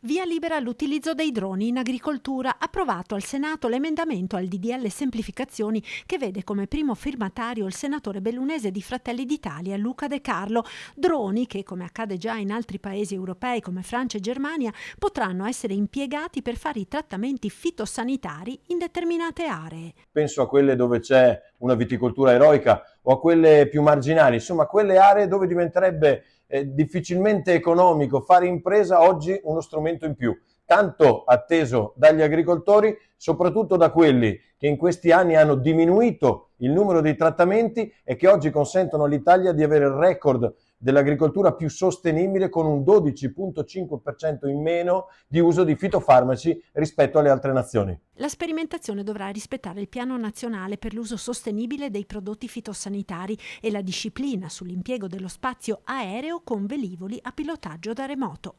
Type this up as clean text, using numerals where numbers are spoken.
Via libera all'utilizzo dei droni in agricoltura. Approvato al Senato l'emendamento al DDL Semplificazioni che vede come primo firmatario il senatore bellunese di Fratelli d'Italia Luca De Carlo. Droni che, come accade già in altri paesi europei come Francia e Germania, potranno essere impiegati per fare i trattamenti fitosanitari in determinate aree. Penso a quelle dove c'è una viticoltura eroica o a quelle più marginali, insomma quelle aree dove diventerebbe difficilmente economico fare impresa oggi uno strumento in più, tanto atteso dagli agricoltori, soprattutto da quelli che in questi anni hanno diminuito il numero dei trattamenti e che oggi consentono all'Italia di avere il record dell'agricoltura più sostenibile con un 12,5% in meno di uso di fitofarmaci rispetto alle altre nazioni. La sperimentazione dovrà rispettare il Piano Nazionale per l'uso sostenibile dei prodotti fitosanitari e la disciplina sull'impiego dello spazio aereo con velivoli a pilotaggio da remoto.